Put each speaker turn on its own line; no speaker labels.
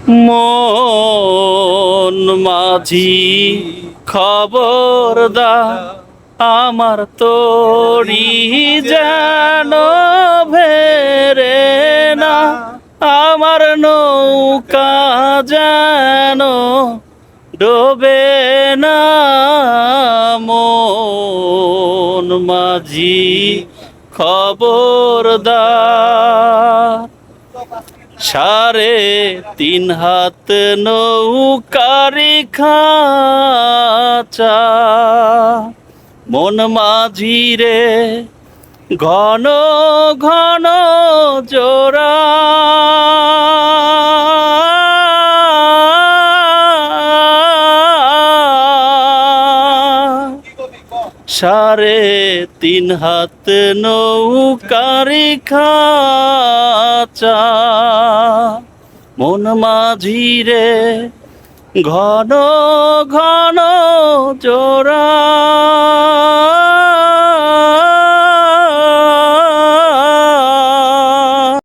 মন মাঝি খবরদার, আমার তোরি যেন ভেরে না, আমার নৌকা যেন ডোবে না। মন মাঝি খবরদার, 3.5 হাত নৌকারি খাঁচা, মন মাঝি রে ঘন ঘন জোড়া। সাড়ে 3 হাত নৌকারি খাঁচা, মন মাঝি রে ঘন ঘন জোড়া।